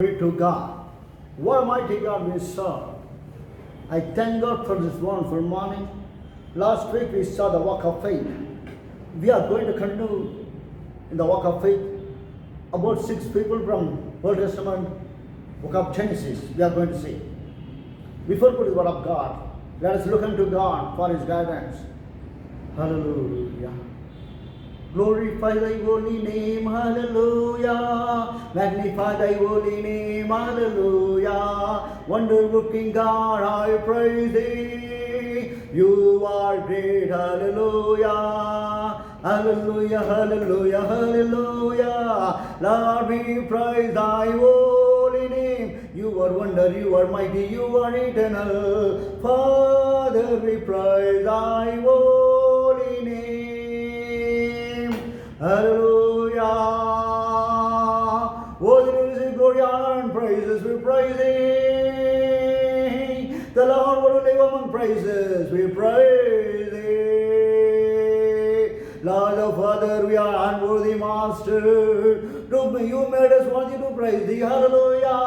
Glory to God. What a mighty God we serve. I thank God for this wonderful morning. Last week we saw the walk of faith. We are going to continue in the walk of faith. About 6 people from Old Testament, book of Genesis, we are going to see. Before putting the word of God, let us look unto God for his guidance. Hallelujah. Glorify thy holy name, hallelujah. Magnify thy holy name, hallelujah. Wonder-working God, I praise thee. You are great, hallelujah. Hallelujah, hallelujah, hallelujah. Lord, we praise thy holy name. You are wonder, you are mighty, you are eternal. Father, we praise thy holy name. Hallelujah. Oh, there is a glory, honor, and praises. We praise thee. The Lord will live among praises. We praise thee. Lord the Father, we are unworthy, Master. You made us worthy to praise thee. Hallelujah.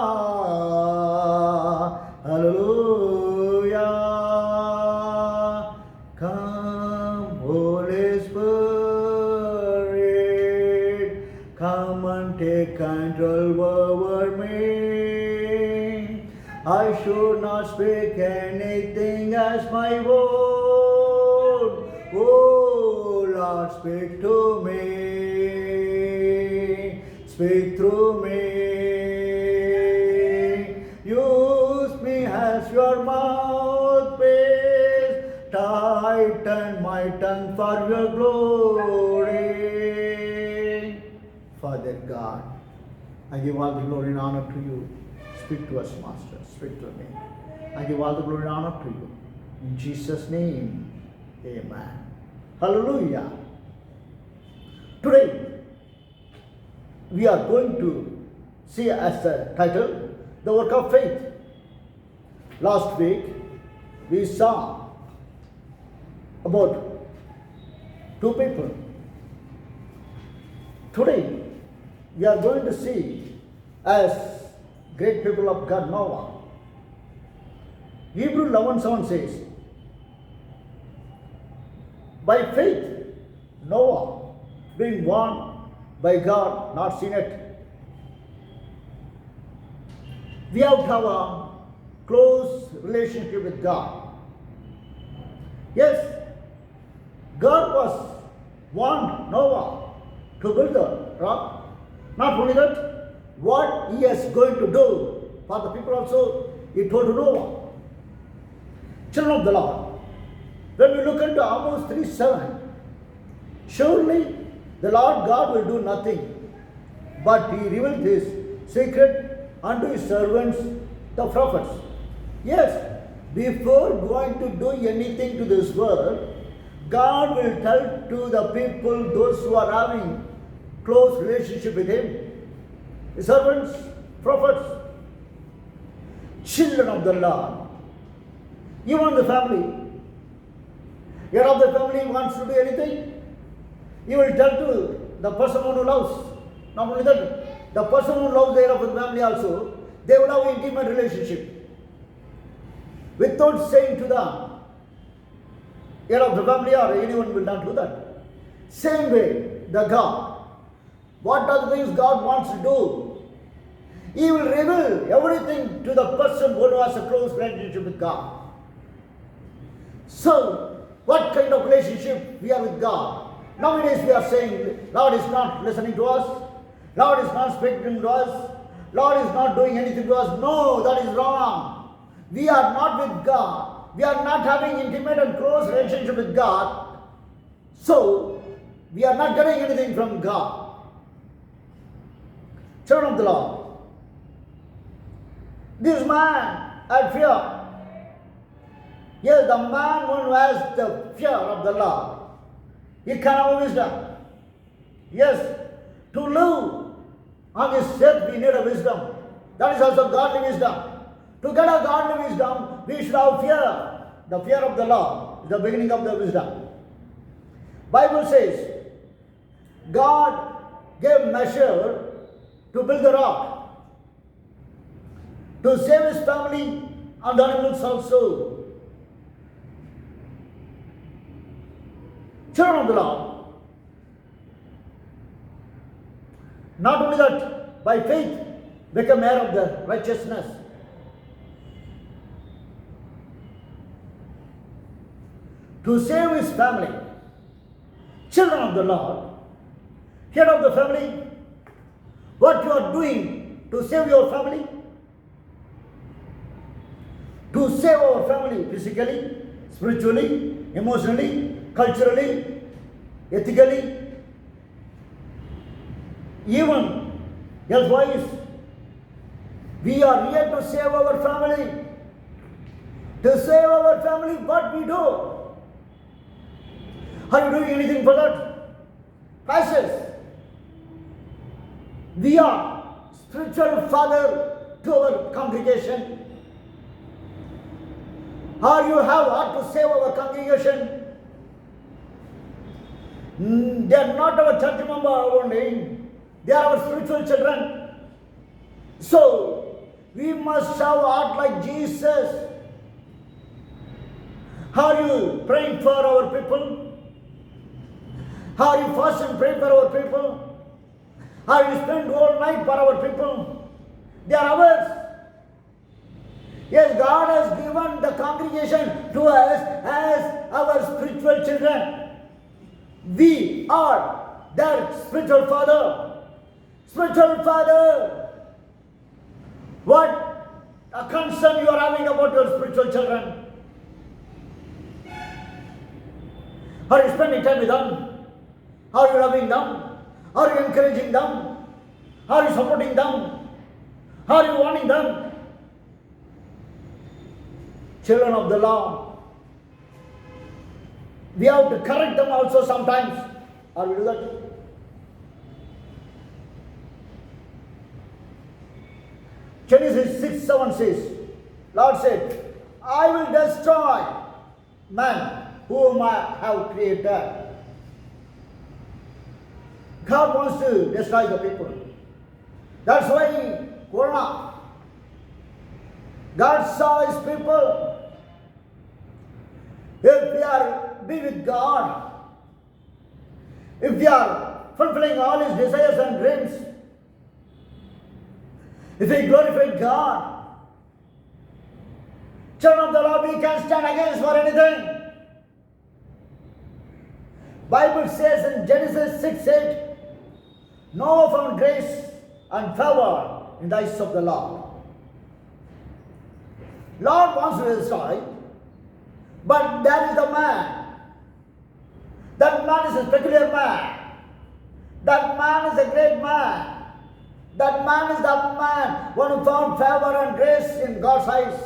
Hallelujah. Come, Holy Spirit, come and take control over me. I should not speak anything as my own. Oh Lord, speak to me. Speak through me. Use me as your mouthpiece. Tighten my tongue for your glory. Father God, I give all the glory and honor to you. Speak to us, Master. Speak to me. I give all the glory and honor to you. In Jesus' name, amen. Hallelujah. Today, we are going to see as the title, the work of faith. Last week, we saw about 2 people. Today, we are going to see as great people of God, Noah. Hebrew 11:7 says, by faith, Noah, being warned by God, not seen it. We have to have a close relationship with God. Yes, God was warned Noah to build a rock. Not only that, what he is going to do for the people also, he told to Noah. Children of the Lord, when we look into Amos 3:7, surely the Lord God will do nothing, but he revealed his secret unto his servants, the prophets. Yes, before going to do anything to this world, God will tell to the people, those who are having close relationship with him, his servants, prophets, children of the Lord. Even the family. Head of the family wants to do anything, he will tell to the person who loves. Not only that, the person who loves the head of the family also, they will have an intimate relationship. Without saying to the head of the family or anyone will not do that. Same way, the God. What are the things God wants to do? He will reveal everything to the person who has a close relationship with God. So, what kind of relationship we are with God? Nowadays we are saying, Lord is not listening to us, Lord is not speaking to us, Lord is not doing anything to us. No, that is wrong. We are not with God. We are not having intimate and close relationship with God. So, we are not getting anything from God. Children of the Lord, this man had fear. Yes, the man who has the fear of the Lord, he can have wisdom. Yes, to live on this earth we need a wisdom. That is also godly wisdom. To get a godly wisdom, we should have fear. The fear of the Lord is the beginning of the wisdom. Bible says, God gave measure to build the rock. to save his family and the animals also. Children of the Lord, not only that, by faith become heir of the righteousness. To save his family. Children of the Lord, head of the family, what you are doing to save your family? To save our family physically, spiritually, emotionally, culturally, ethically, even health-wise. We are here to save our family. To save our family, what we do? Are you doing anything for that? Pastors, we are spiritual father to our congregation. Or you have heart to save our congregation. They are not our church member only. They are our spiritual children. So, we must have heart like Jesus. Are you praying for our people? Are you fast and pray for our people? Are you spend all night for our people? They are ours. Yes, God has given the congregation to us as our spiritual children. We are their spiritual father. Spiritual father. What a concern you are having about your spiritual children? Are you spending time with them? Are you loving them? Are you encouraging them? Are you supporting them? Are you warning them? Children of the Lord, we have to correct them also sometimes. Are we do that? Genesis 6:7 says, Lord said, I will destroy man whom I have created. God wants to destroy the people. That's why Corona. God saw his people. If we are be with God, if we are fulfilling all his desires and dreams, if we glorify God, children of the Lord, we can stand against for anything. Bible says in Genesis 6:8, Noah found grace and favor in the eyes of the Lord. Lord wants to destroy, but there is a man. That man is a peculiar man. That man is a great man. That man is the man one who found favor and grace in God's eyes.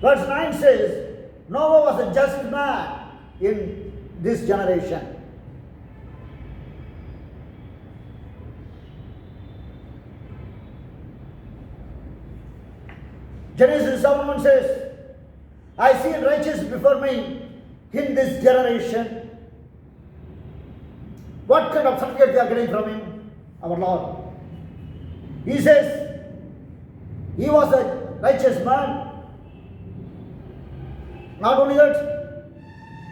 Verse 9 says, Noah was a just man in this generation. Genesis 7:1 says, I see righteous before me in this generation. What kind of certificate we are getting from him? Our Lord. He says, he was a righteous man. Not only that,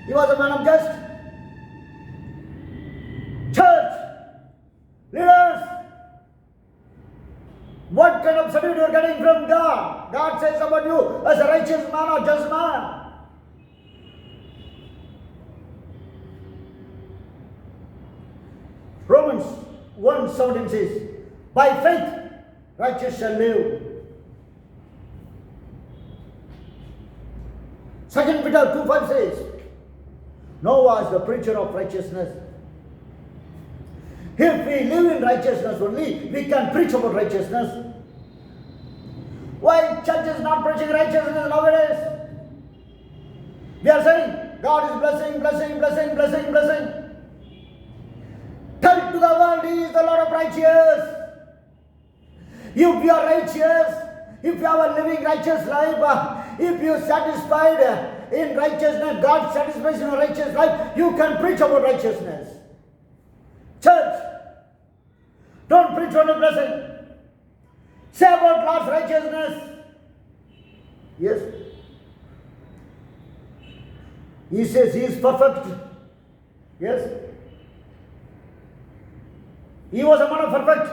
he was a man of just. Church, leaders, what kind of certificate you are getting from God? God says about you as a righteous man or just man. Romans 1:17 says, by faith righteous shall live. 2 Peter 2:5 says, Noah is the preacher of righteousness. If we live in righteousness only, we can preach about righteousness. Why church is not preaching righteousness nowadays? We are saying, God is blessing, blessing, blessing, blessing, blessing. Tell to the world, He is the Lord of righteous. If you are righteous, if you are living righteous life, if you are satisfied in righteousness, God satisfies in a righteous life, you can preach about righteousness. Church, Don't preach only blessing. Say about Lord's righteousness. Yes. He says he is perfect. Yes. He was a man of perfect.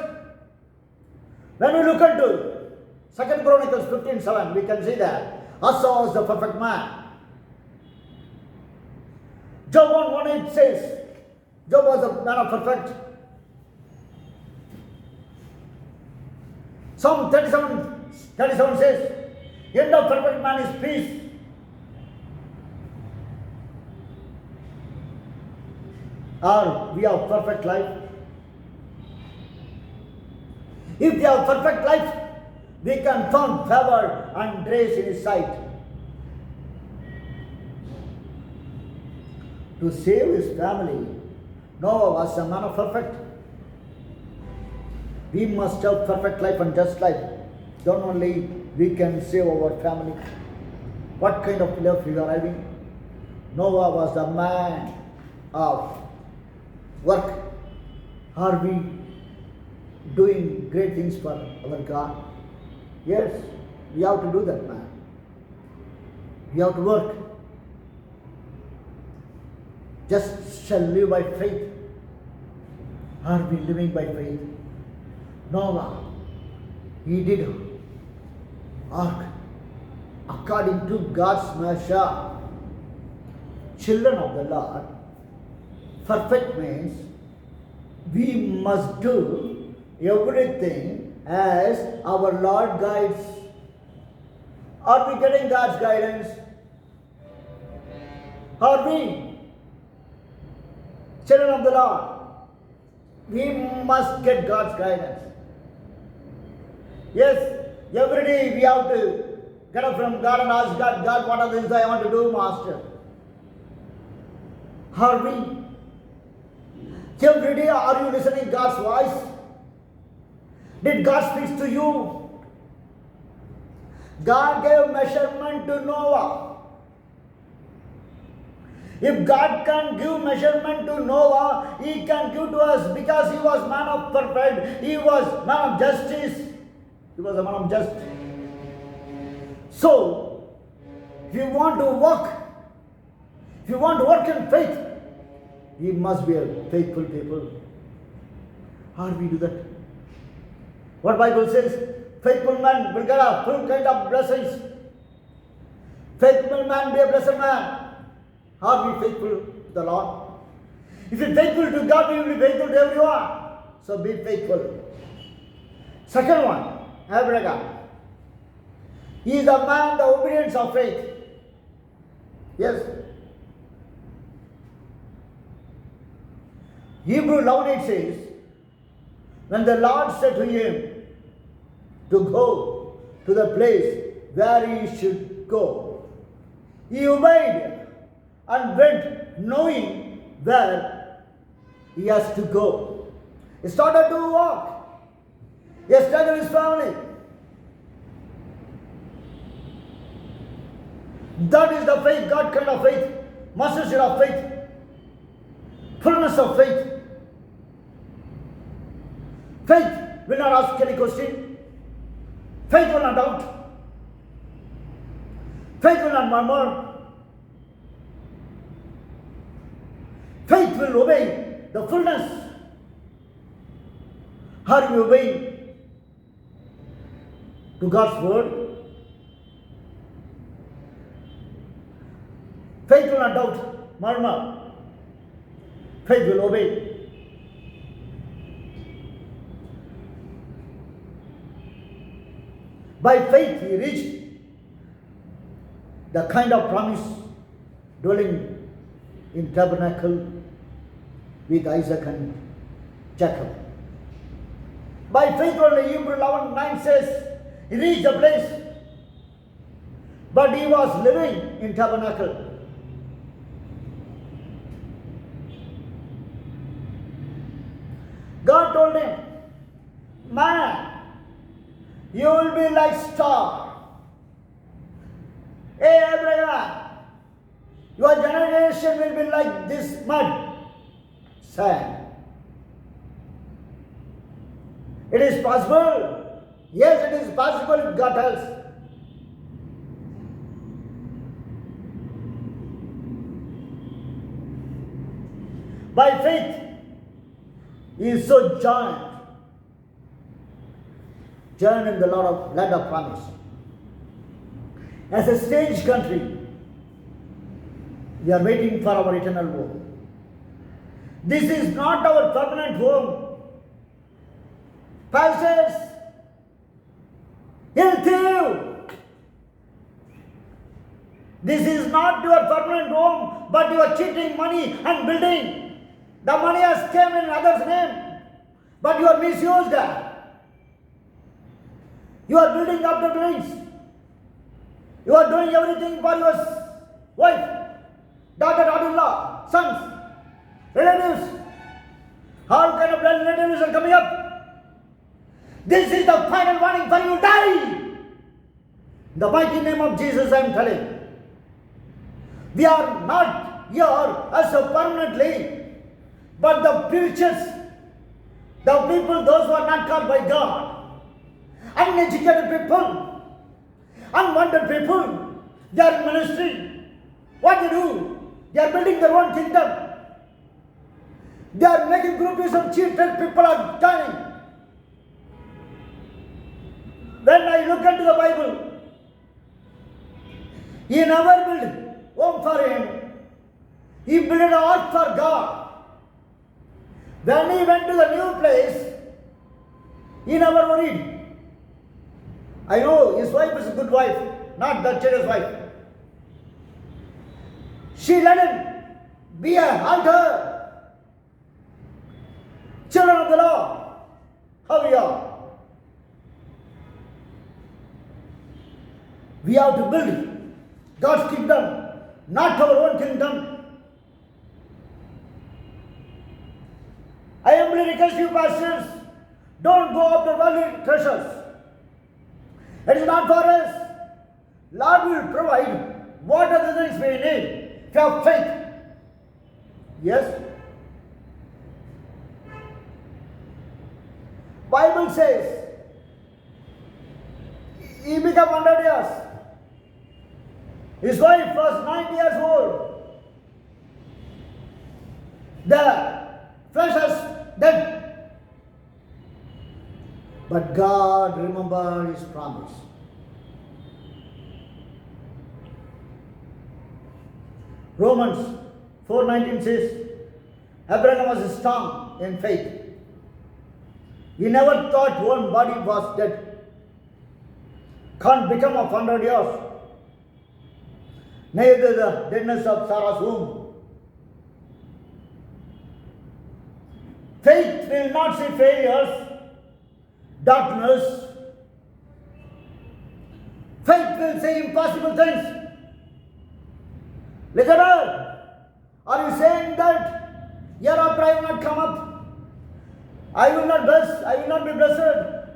When we look into 2 Chronicles 15:7, we can see that Asa was the perfect man. Job 1:1 says, Job was a man of perfect. Psalm 37 says, end of perfect man is peace. Or we have perfect life. If we have perfect life, we can find favor and grace in His sight. To save his family, Noah was a man of perfect. We must have perfect life and just life. Then only we can save our family. What kind of life we are having? Noah was the man of work. Are we doing great things for our God? Yes, we have to do that, man. We have to work. Just shall live by faith. Are we living by faith? Noah, he did ark according to God's measure. Children of the Lord, perfect means we must do everything as our Lord guides. Are we getting God's guidance? Are we children of the Lord? We must get God's guidance. Yes, every day we have to get up from God and ask God, God, what are the things I want to do, Master? Are we? Every day are you listening God's voice? Did God speak to you? God gave measurement to Noah. If God can give measurement to Noah, He can give to us because he was man of perfect. He was man of justice. He was a man of justice. So, if you want to work in faith, we must be a faithful people. How do we do that? What Bible says, faithful man will get a full kind of blessings. Faithful man be a blessed man. Are we faithful to the Lord? If you're faithful to God, you will be faithful to everyone. So be faithful. Second one, Abraham. He is a man, the obedience of faith. Yes. Hebrew 11:8 says, when the Lord said to him to go to the place where he should go, he obeyed and went knowing where he has to go. He started to walk. He started his family. That is the faith, God kind of faith, mastership of faith, fullness of faith. Faith will not ask any question. Faith will not doubt. Faith will not murmur. Faith will obey the fullness. Are you obeying to God's word? Faith will not doubt, murmur. Faith will obey. By faith he reached the kind of promise dwelling in tabernacle with Isaac and Jacob. By faith only, Hebrews 11:9 says, he reached the place, but he was living in tabernacle. God told him, man, you will be like star. Hey Abraham, your generation will be like this mud, sand. It is possible. Yes, it is possible if God helps. By faith, he is so joined in the land of promise. As a strange country, we are waiting for our eternal home. This is not our permanent home. Pastors, he'll thief. This is not your permanent home, but you are cheating money and building. The money has come in others' name, but you are misused that. You are building up the buildings. You are doing everything for your wife, daughter-in-law, sons, relatives. All kind of relatives are coming up. This is the final warning for you. Die. In the mighty name of Jesus, I am telling. We are not here as a permanently, but the preachers, the people, those who are not called by God, uneducated people, unwanted people, they are in ministry. What they do? They are building their own kingdom. They are making groups of cheated people are joining. When I look into the Bible, he never built home for him. He built an ark for God. When he went to the new place, he never worried. I know his wife is a good wife, not the children's wife. She let him be an altar. Children of the Lord, how we are. We have to build God's kingdom, not our own kingdom. I humbly request you, pastors, don't go after worldly treasures. It is not for us. Lord will provide what are the things we need. If you have faith. Yes. Bible says he became 100 years. His wife was 90 years old. The flesh is dead. But God remembered his promise. Romans 4:19 says, Abraham was strong in faith. He never thought one body was dead. Can't become of 100 years. Neither the deadness of Sarah's womb. Faith will not see failures, darkness. Faith will say impossible things. Listener, are you saying that hereafter I will not come up? I will not bless, I will not be blessed.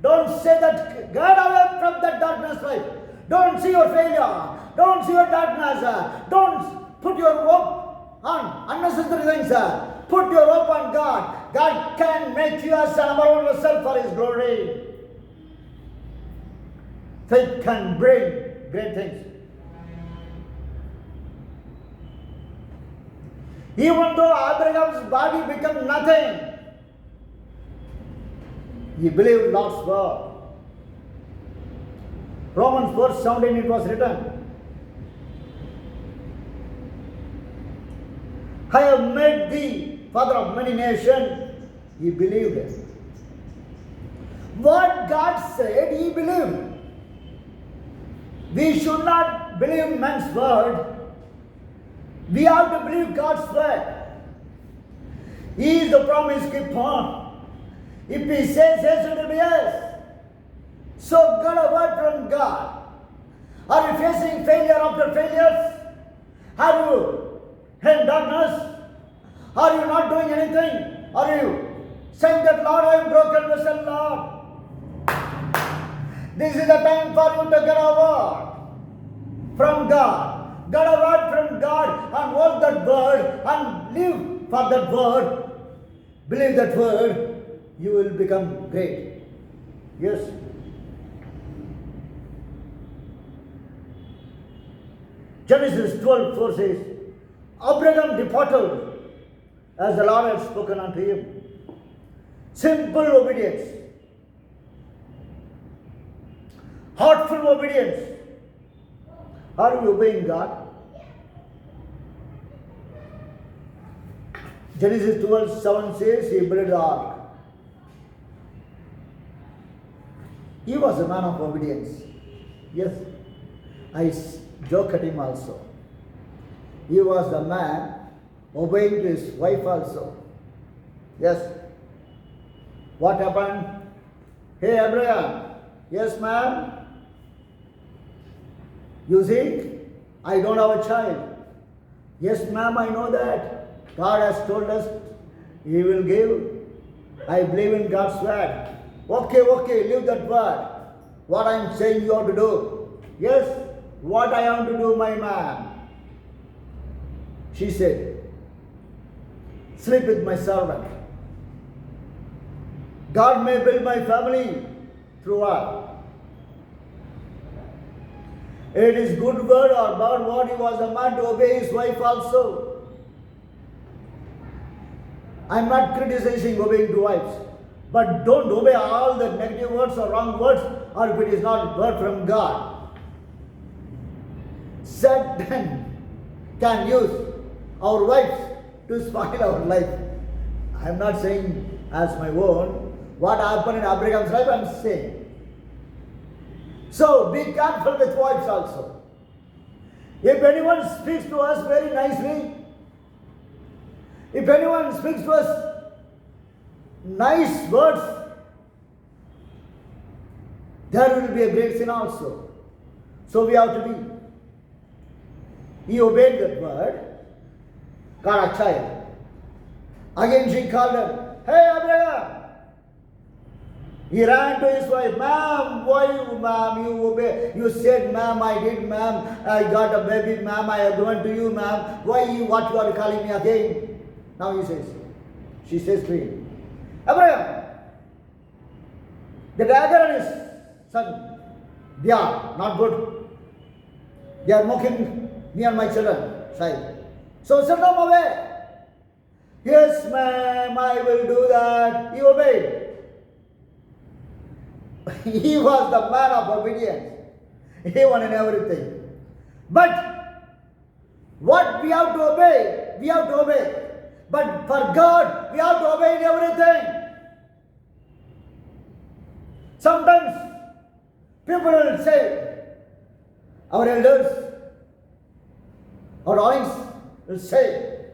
Don't say that. Get away from that darkness life. Don't see your failure. Don't see your darkness. Don't put your hope on unnecessary things. Put your hope on God. God can make you as a number one vessel for His glory. Faith can bring great things. Even though Abraham's body became nothing, he believed Lord's word. Romans 4:17 it was written, I have made thee father of many nations. He believed it. What God said, he believed. We should not believe man's word. We have to believe God's word. He is the promise keeper. If he says yes, it will be yes. So get a word from God. Are you facing failure after failures? Are you in darkness? Are you not doing anything? Are you saying that, Lord, I am broken vessel, Lord? This is the time for you to get a word from God. Get a word from God and hold that word and live for that word. Believe that word. you will become great. Yes. Genesis 12:4 says, Abraham departed as the Lord had spoken unto him. Simple obedience. Heartful obedience. Are you obeying God? Genesis 12:7 says he built the ark. He was a man of obedience. Yes, I joke at him also. He was the man obeying to his wife also. Yes. What happened? Hey Abraham. Yes, ma'am. You see, I don't have a child. Yes, ma'am, I know that. God has told us He will give. I believe in God's word. Okay, leave that word. What I am saying you have to do. Yes, what I have to do, my man. She said, sleep with my servant. God may build my family through her. It is good word or bad word. He was a man to obey his wife also. I am not criticizing obeying to wives. But don't obey all the negative words or wrong words, or if it is not word from God. Satan can use our wives to spoil our life. I am not saying as my own. What happened in Abraham's life, I am saying. So be careful with wives also. If anyone speaks to us very nicely, if anyone speaks to us nice words, there will be a great sin also. So we have to be. He obeyed that word, got a child. Again she called him, hey Abraham. He ran to his wife, ma'am, why you, ma'am, you obey? You said, ma'am, I did, ma'am, I got a baby, ma'am, I have given to you, ma'am. Why you, what you are calling me again? Now she says to him, Abraham, the dagger and his son, they are not good. They are mocking me and my children. So send them away. Yes, ma'am, I will do that. He obeyed. He was the man of obedience. He won in everything. But what we have to obey, we have to obey. But for God, we have to obey in everything. Sometimes people will say, our elders, our audience will say,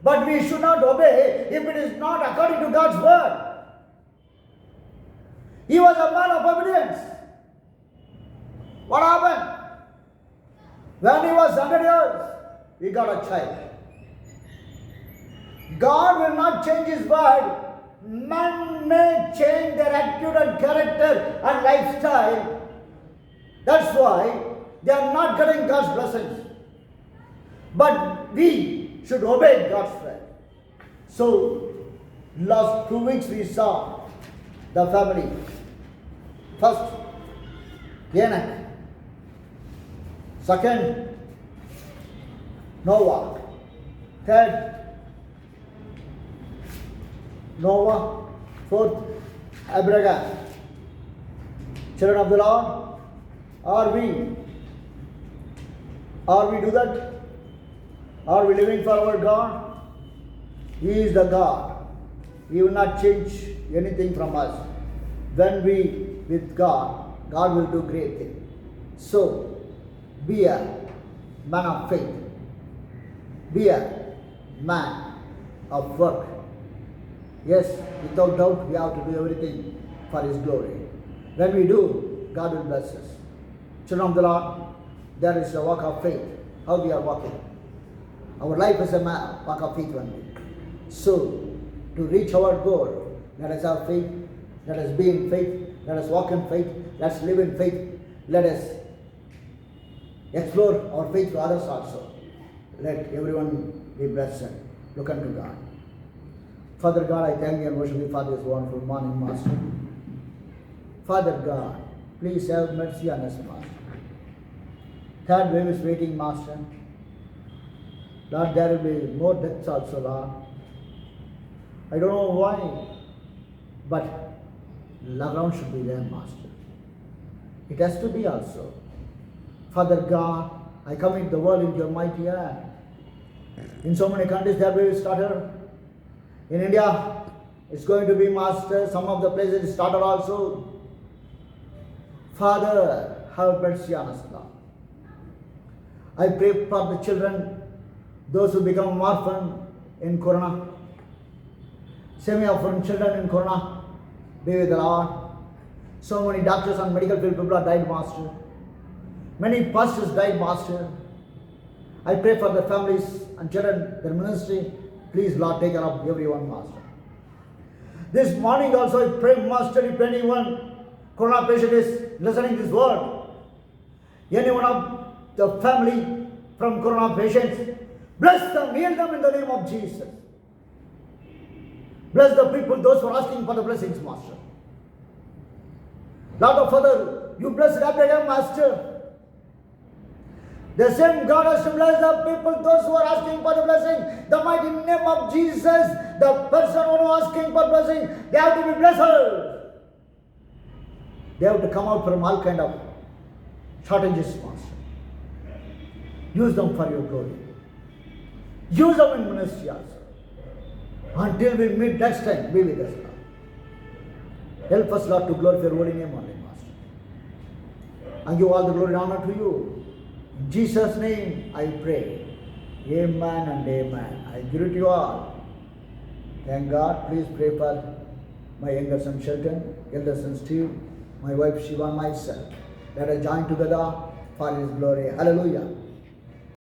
but we should not obey if it is not according to God's word. He was a man of obedience. What happened? When he was 100 years, he got a child. God will not change his word. Man may change their attitude and character and lifestyle. That's why they are not getting God's blessings. But we should obey God's word. So, last 2 weeks we saw the family. First, Enoch. Second, Noah. Third, Noah. Fourth, Abraham. Children of the Lord, are we do that? Are we living for our God? He is the God. He will not change anything from us. When we with God, God will do great things. So, be a man of faith. Be a man of work. Yes, without doubt, we have to do everything for His glory. When we do, God will bless us. Children of the Lord, there is a walk of faith. How we are walking. Our life is a walk of faith only. So, to reach our goal, let us have faith. Let us be in faith. Let us walk in faith. Let us live in faith. Let us explore our faith to others also. Let everyone be blessed. Look unto God. Father God, I thank you and worship you for this wonderful morning, Master. Father God, please have mercy on us, Master. Third wave is waiting, Master. Lord, there will be more deaths also, Lord. I don't know why, but lockdown should be there, Master. It has to be also. Father God, I commit the world into your mighty hand. In so many countries, that way it started. In India, it's going to be, Master. Some of the places it started also. Father, have mercy on us, Lord. I pray for the children, those who become orphan in Corona. Semi-orphan children in Corona, be with the Lord. So many doctors and medical field people have died, Master. Many pastors died, Master. I pray for the families and children, their ministry. Please, Lord, take care of everyone, Master. This morning also I pray, Master, if anyone Corona patient is listening this word, any one of the family from Corona patients, bless them, heal them in the name of Jesus. Bless the people, those who are asking for the blessings, Master. Lord of Father, you bless Abraham, Master. The same God has to bless the people, those who are asking for the blessing. The mighty name of Jesus, the person who is asking for blessing, they have to be blessed. They have to come out from all kind of shortages, Master. Use them for your glory. Use them in ministry also. Until we meet next time, be with us, Lord. Help us, Lord, to glorify your holy name only, Master. I give all the glory and honor to you. In Jesus' name I pray. Amen and amen. I greet you all. Thank God. Please pray for my younger son Shelton, elder son Steve, my wife Shiva and myself. Let us join together for His glory. Hallelujah.